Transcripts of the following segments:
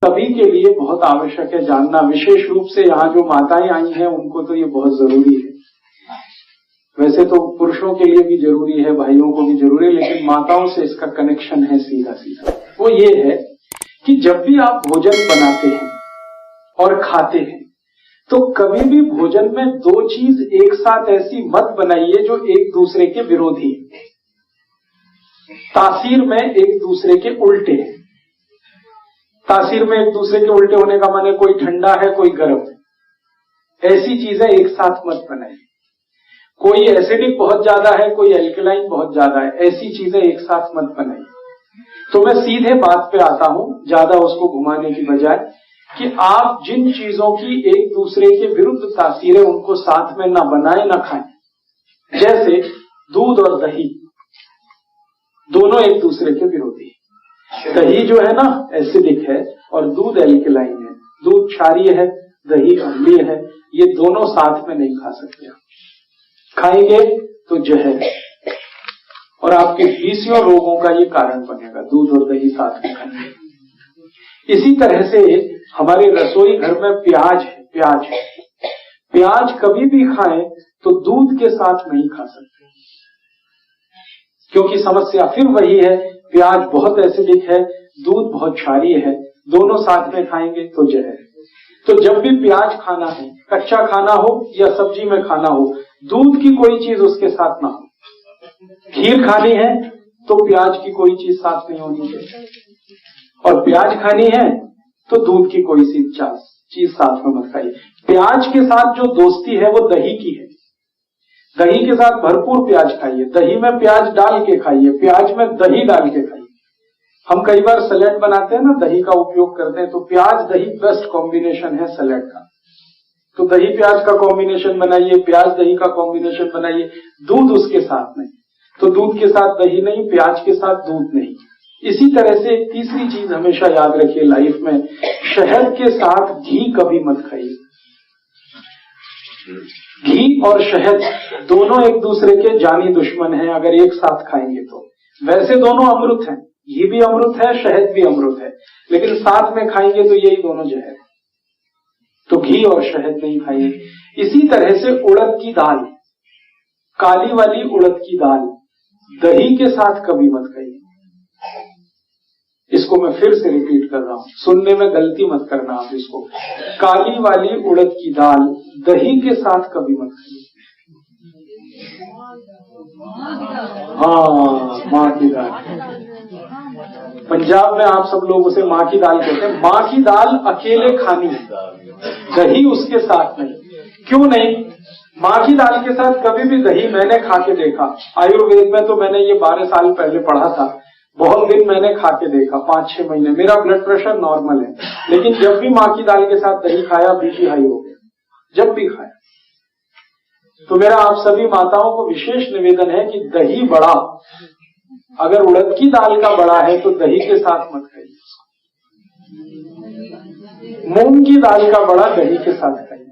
सभी के लिए बहुत आवश्यक है जानना, विशेष रूप से यहाँ जो माताएं आई हैं उनको तो ये बहुत जरूरी है। वैसे तो पुरुषों के लिए भी जरूरी है, भाइयों को भी जरूरी है, लेकिन माताओं से इसका कनेक्शन है सीधा सीधा। वो ये है कि जब भी आप भोजन बनाते हैं और खाते हैं तो कभी भी भोजन में दो चीज एक साथ ऐसी मत बनाइए जो एक दूसरे के विरोधी, तासीर में एक दूसरे के उल्टे है। तासीर में एक दूसरे के उल्टे होने का माने कोई ठंडा है कोई गर्म है, ऐसी चीजें एक साथ मत बनाइए। कोई एसिडिक बहुत ज्यादा है कोई एल्कलाइन बहुत ज्यादा है, ऐसी चीजें एक साथ मत बनाइए। तो मैं सीधे बात पे आता हूं, ज्यादा उसको घुमाने की बजाय, कि आप जिन चीजों की एक दूसरे के विरुद्ध तासीर है उनको साथ में ना बनाएं ना खाएं। जैसे दूध और दही दोनों एक दूसरे के विरोधी। दही जो है ना एसिडिक है और दूध एल्कलाइन है, दूध क्षारीय है दही अम्लीय है, ये दोनों साथ में नहीं खा सकते। खाएंगे तो जहर और आपके 20 रोगों का ये कारण बनेगा, दूध और दही साथ में खाएंगे। इसी तरह से हमारे रसोई घर में प्याज है, प्याज कभी भी खाएं तो दूध के साथ नहीं खा सकते, क्योंकि समस्या फिर वही है, प्याज बहुत एसिडिक है दूध बहुत क्षारीय है, दोनों साथ में खाएंगे तो जहर। तो जब भी प्याज खाना है, कच्चा खाना हो या सब्जी में खाना हो, दूध की कोई चीज उसके साथ ना हो। खीर खानी है तो प्याज की कोई चीज साथ नहीं होनी चाहिए, और प्याज खानी है तो दूध की कोई चीज साथ में मत खाइए। प्याज के साथ जो दोस्ती है वो दही की है, दही के साथ भरपूर प्याज खाइए, दही में प्याज डाल के खाइए, प्याज में दही डाल के खाइए। हम कई बार सैलेड बनाते हैं ना, दही का उपयोग करते हैं, तो प्याज दही बेस्ट कॉम्बिनेशन है सैलेड का। तो दही प्याज का कॉम्बिनेशन बनाइए, प्याज दही का कॉम्बिनेशन बनाइए, दूध उसके साथ नहीं, तो दूध के साथ दही नहीं, प्याज के साथ दूध नहीं। इसी तरह से एक तीसरी चीज हमेशा याद रखिए लाइफ में, शहद के साथ घी कभी मत खाइए। घी और शहद दोनों एक दूसरे के जानी दुश्मन हैं अगर एक साथ खाएंगे तो। वैसे दोनों अमृत हैं, घी भी अमृत है शहद भी अमृत है, लेकिन साथ में खाएंगे तो यही दोनों जहर, तो घी और शहद नहीं खाइए। इसी तरह से उड़द की दाल, काली वाली उड़द की दाल दही के साथ कभी मत खाइए। इसको मैं फिर से रिपीट कर रहा हूं, सुनने में गलती मत करना आप इसको। काली वाली उड़द की दाल दही के साथ कभी मत खाइए। हाँ, माँ की दाल, पंजाब में आप सब लोग उसे माँ की दाल कहते हैं। माँ की दाल अकेले खानी है, दही उसके साथ नहीं। क्यों नहीं? माँ की दाल के साथ कभी भी दही मैंने खा के देखा, आयुर्वेद में तो मैंने ये 12 साल पहले पढ़ा था, बहुत दिन मैंने खा के देखा, 5-6 महीने, मेरा ब्लड प्रेशर नॉर्मल है, लेकिन जब भी माँ की दाल के साथ दही खाया बीपी हाई हो गया, जब भी खाया। तो मेरा आप सभी माताओं को विशेष निवेदन है कि दही बड़ा, अगर उड़द की दाल का बड़ा है तो दही के साथ मत खाइए। मूंग की दाल का बड़ा दही के साथ खाइए।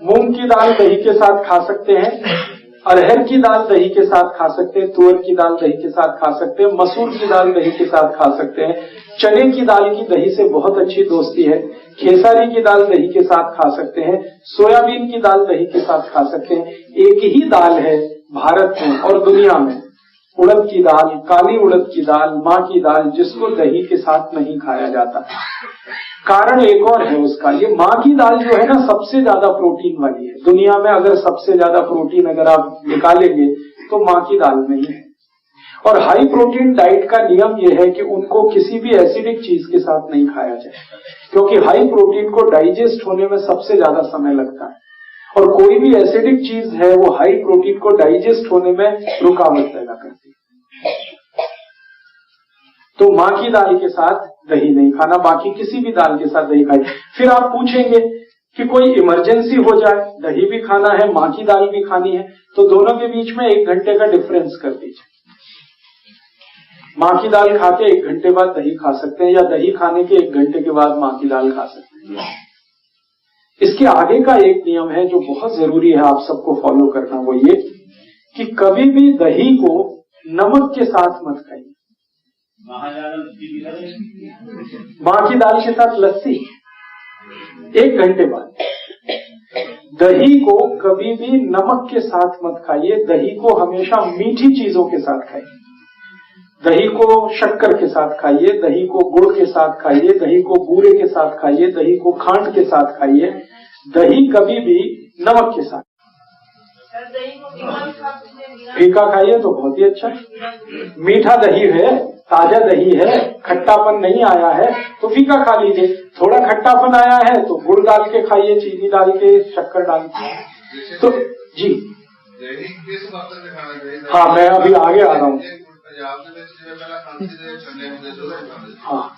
मूंग की दाल दही के साथ खा सकते हैं, अरहर की दाल दही के साथ खा सकते हैं, तुअर की दाल दही के साथ खा सकते हैं, मसूर की दाल दही के साथ खा सकते हैं, चने की दाल की दही से बहुत अच्छी दोस्ती है, खेसारी की दाल दही के साथ खा सकते हैं, सोयाबीन की दाल दही के साथ खा सकते हैं। एक ही दाल है भारत में और दुनिया में, उड़द की दाल, काली उड़द की दाल, माँ की दाल, जिसको दही के साथ नहीं खाया जाता। कारण एक और है उसका, ये माँ की दाल जो है ना सबसे ज्यादा प्रोटीन वाली है दुनिया में। अगर सबसे ज्यादा प्रोटीन अगर आप निकालेंगे तो माँ की दाल में ही है। और हाई प्रोटीन डाइट का नियम यह है कि उनको किसी भी एसिडिक चीज के साथ नहीं खाया जाए, क्योंकि हाई प्रोटीन को डाइजेस्ट होने में सबसे ज्यादा समय लगता है, और कोई भी एसिडिक चीज है वो हाई प्रोटीन को डाइजेस्ट होने में रुकावट पैदा करती है। तो माँ की दाल के साथ दही नहीं खाना, बाकी किसी भी दाल के साथ दही खाइए। फिर आप पूछेंगे कि कोई इमरजेंसी हो जाए, दही भी खाना है माँ की दाल भी खानी है, तो दोनों के बीच में 1 घंटे का डिफरेंस कर दीजिए। माँ की दाल खा के 1 घंटे बाद दही खा सकते हैं, या दही खाने के 1 घंटे के बाद माँ की दाल खा सकते हैं। इसके आगे का एक नियम है जो बहुत जरूरी है आप सबको फॉलो करना, वो ये कि कभी भी दही को नमक के साथ मत खाइए। माँ की दाल के साथ लस्सी 1 घंटे बाद। दही को कभी भी नमक के साथ मत खाइए, दही को हमेशा मीठी चीजों के साथ खाइए। दही को शक्कर के साथ खाइए, दही को गुड़ के साथ खाइए, दही को बूरे के साथ खाइए, दही को खांड के साथ खाइए, दही कभी भी नमक के साथ। फीका खाइए तो बहुत ही अच्छा है। मीठा दही है, ताजा दही है, खट्टापन नहीं आया है तो फीका खा लीजिए। थोड़ा खट्टापन आया है तो गुड़ डाल के खाइए, चीनी डाल के, शक्कर डाल के। तो जी हाँ, मैं अभी आगे आ रहा हूँ। हाँ,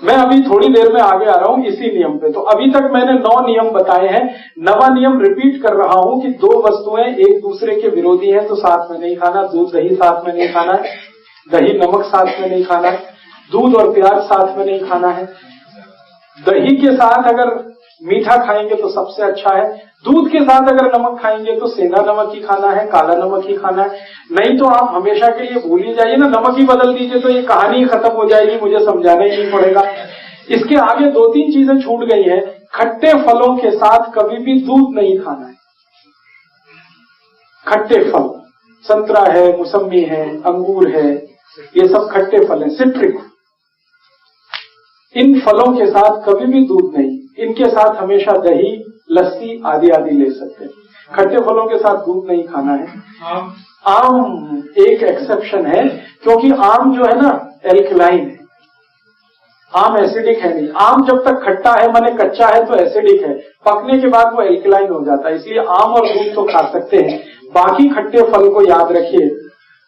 मैं अभी थोड़ी देर में आगे आ रहा हूँ इसी नियम पे। तो अभी तक मैंने 9 नियम बताए हैं। 9वां नियम रिपीट कर रहा हूँ कि 2 वस्तुएं एक दूसरे के विरोधी हैं तो साथ में नहीं खाना। दूध दही साथ में नहीं खाना है, दही नमक साथ में नहीं खाना है, दूध और प्याज साथ में नहीं खाना है। दही के साथ अगर मीठा खाएंगे तो सबसे अच्छा है, दूध के साथ अगर नमक खाएंगे तो सेंधा नमक ही खाना है, काला नमक ही खाना है। नहीं तो आप हमेशा के लिए भूल ही जाइए ना, नमक ही बदल दीजिए तो ये कहानी खत्म हो जाएगी, मुझे समझाना ही नहीं पड़ेगा। इसके आगे 2-3 चीजें छूट गई हैं। खट्टे फलों के साथ कभी भी दूध नहीं खाना है। खट्टे फल, संतरा है, मौसम्मी है, अंगूर है, ये सब खट्टे फल हैं, सिट्रिक। इन फलों के साथ कभी भी दूध नहीं। इनके साथ हमेशा दही, लस्सी आदि आदि ले सकते हैं। खट्टे फलों के साथ दूध नहीं खाना है। आम एक एक्सेप्शन है, क्योंकि आम जो है ना एल्कलाइन है, आम एसिडिक है नहीं। आम जब तक खट्टा है माने कच्चा है तो एसिडिक है, पकने के बाद वो एल्कलाइन हो जाता है। इसलिए आम और दूध तो खा सकते हैं। बाकी खट्टे फल को याद रखिए,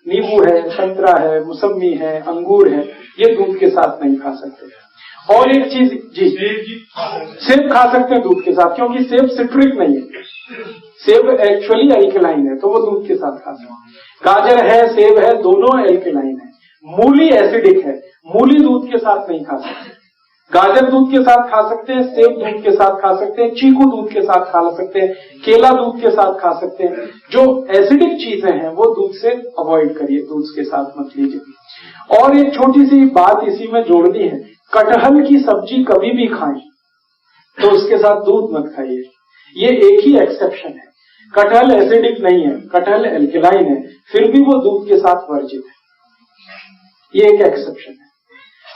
नींबू है, संतरा है, मौसम्मी है, अंगूर है, ये दूध के साथ नहीं खा सकते। और एक चीज जी, सेब खा सकते हैं दूध के साथ, क्योंकि सेब सिट्रिक नहीं है, सेब एक्चुअली एल्कलाइन है, तो वो दूध के साथ खा सकते हैं। गाजर है, सेब है, दोनों एल्कलाइन है। मूली एसिडिक है, मूली दूध के साथ नहीं खा सकते। गाजर दूध के साथ खा सकते हैं, सेब दूध के साथ खा सकते हैं, चीकू दूध के साथ खा सकते हैं, केला दूध के साथ खा सकते हैं। जो एसिडिक चीजें हैं वो दूध से अवॉइड करिए, दूध के साथ मत लीजिए। और एक छोटी सी बात इसी में जोड़नी है, कटहल की सब्जी कभी भी खाएं तो उसके साथ दूध मत खाइए। ये एक ही एक्सेप्शन है, कटहल एसिडिक नहीं है, कटहल एल्कलाइन है, फिर भी वो दूध के साथ वर्जित है। ये एक एक्सेप्शन है।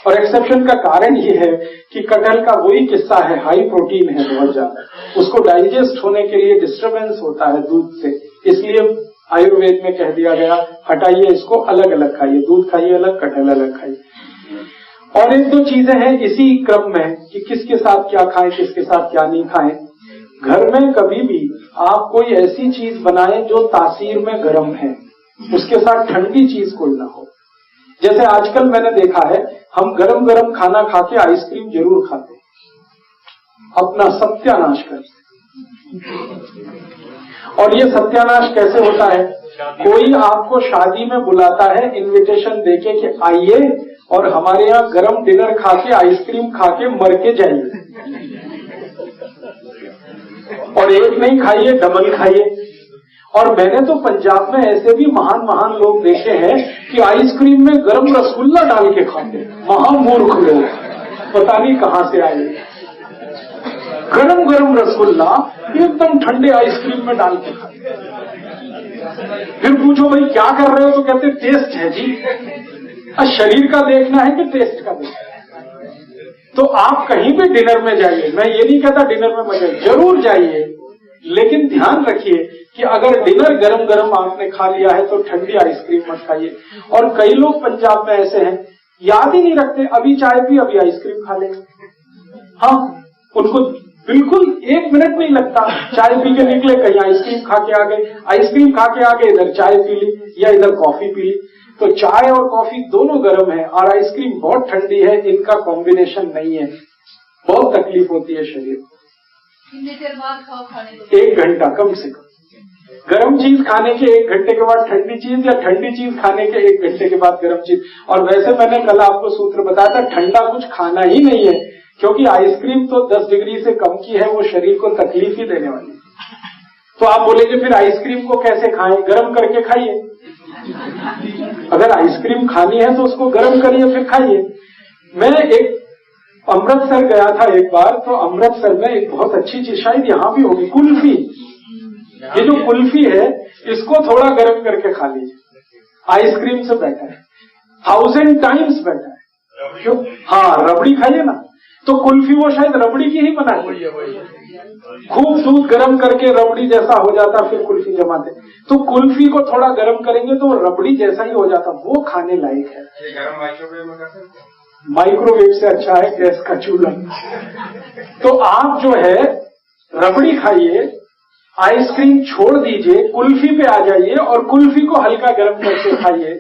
और एक्सेप्शन का कारण ये है कि कटहल का वही किस्सा है, हाई प्रोटीन है बहुत ज्यादा, उसको डाइजेस्ट होने के लिए डिस्टर्बेंस होता है दूध से, इसलिए आयुर्वेद में कह दिया गया हटाइए इसको, अलग अलग खाइए, दूध खाइए अलग, कटहल अलग खाइए। और 1-2 चीजें हैं इसी क्रम में कि किसके साथ क्या खाएं, किसके साथ क्या नहीं खाएं। घर में कभी भी आप कोई ऐसी चीज बनाएं जो तासीर में गर्म है, उसके साथ ठंडी चीज कोई ना हो। जैसे आजकल मैंने देखा है, हम गरम गरम खाना खा के आइसक्रीम जरूर खाते, अपना सत्यानाश करते। और ये सत्यानाश कैसे होता है? कोई आपको शादी में बुलाता है इनविटेशन देके कि आइए और हमारे यहाँ गरम डिनर खा के, आइसक्रीम खा के मर के जाइए, और एक नहीं खाइए, डबल खाइए। और मैंने तो पंजाब में ऐसे भी महान महान लोग देखे हैं कि आइसक्रीम में गरम रसगुल्ला डाल के खाते, महामूर्ख लोग, पता नहीं कहां से आए। गरम गरम रसगुल्ला एकदम ठंडे आइसक्रीम में डाल के खाते। फिर पूछो भाई क्या कर रहे हो, तो कहते टेस्ट है जी। शरीर का देखना है कि टेस्ट का देखना है? तो आप कहीं भी डिनर में जाइए, मैं ये नहीं कहता डिनर में मजे, जरूर जाइए, लेकिन ध्यान रखिए कि अगर डिनर गरम गरम आपने खा लिया है तो ठंडी आइसक्रीम मत खाइए। और कई लोग पंजाब में ऐसे हैं, याद ही नहीं रखते, अभी चाय पी अभी आइसक्रीम खा लेंगे। हाँ, उनको बिल्कुल 1 मिनट नहीं लगता, चाय पी के निकले कहीं आइसक्रीम खा के आ गए, आइसक्रीम खा के आगे इधर चाय पी ली या इधर कॉफी पी ली। तो चाय और कॉफी दोनों गर्म है और आइसक्रीम बहुत ठंडी है, इनका कॉम्बिनेशन नहीं है, बहुत तकलीफ होती है शरीर को। कितनी देर बाद खाओ खाने को? 1 घंटा कम से कम। गर्म चीज खाने के 1 घंटे के बाद ठंडी चीज, या ठंडी चीज खाने के 1 घंटे के बाद गर्म चीज। और वैसे मैंने कल आपको सूत्र बताया था, ठंडा कुछ खाना ही नहीं है, क्योंकि आइसक्रीम तो 10 डिग्री से कम की है, वो शरीर को तकलीफ ही देने वाली। तो आप बोलेंगे फिर आइसक्रीम को कैसे खाएं? गर्म करके खाइए। अगर आइसक्रीम खानी है तो उसको गर्म करिए फिर खाइए। मैं एक अमृतसर गया था एक बार, तो अमृतसर में एक बहुत अच्छी चीज, शायद यहाँ भी होगी, कुल्फी। ये जो कुल्फी है इसको थोड़ा गर्म करके खा लीजिए, आइसक्रीम से बेटर है, 1000 टाइम्स बेटर है। क्यों? हाँ, रबड़ी खाइए ना, तो कुल्फी वो शायद रबड़ी की ही बनाई, खूब दूध गर्म करके रबड़ी जैसा हो जाता, फिर कुल्फी जमाते। तो कुल्फी को थोड़ा गर्म करेंगे तो रबड़ी जैसा ही हो जाता, वो खाने लायक है। माइक्रोवेव से अच्छा है गैस का चूल्हा। तो आप जो है रबड़ी खाइए, आइसक्रीम छोड़ दीजिए, कुल्फी पे आ जाइए और कुल्फी को हल्का गर्म करके खाइए,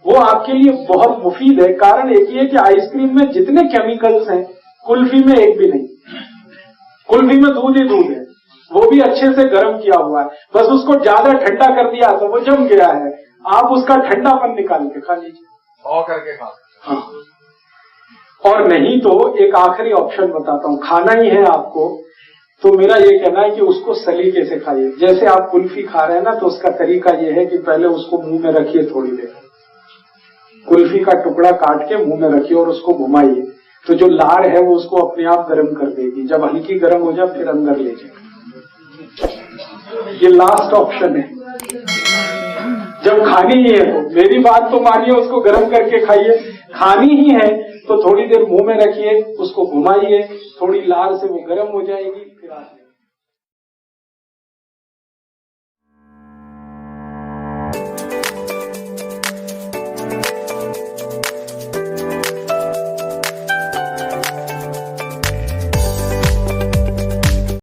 वो आपके लिए बहुत मुफीद है। कारण एक ही है कि आइसक्रीम में जितने केमिकल्स हैं कुल्फी में एक भी नहीं। कुल्फी में दूध ही दूध है, वो भी अच्छे से गर्म किया हुआ है, बस उसको ज्यादा ठंडा कर दिया तो वो जम गया है, आप उसका ठंडापन निकाल के खा लीजिए और करके खा। हाँ। और नहीं तो एक आखिरी ऑप्शन बताता हूं, खाना ही है आपको, तो मेरा ये कहना है कि उसको सलीके से खाइए। जैसे आप कुल्फी खा रहे हैं ना, तो उसका तरीका ये है कि पहले उसको मुंह में रखिए थोड़ी देर, कुल्फी का टुकड़ा काट के मुंह में रखिए और उसको घुमाइए, तो जो लार है वो उसको अपने आप गर्म कर देगी। जब हल्की गर्म हो जाए फिर अंदर ले जाए। ये लास्ट ऑप्शन है। जब खानी ही है तो मेरी बात तो मानिए, उसको गर्म करके खाइए। खानी ही है तो थोड़ी देर मुंह में रखिए, उसको घुमाइए, थोड़ी लार से वो गर्म हो जाएगी, फिर आप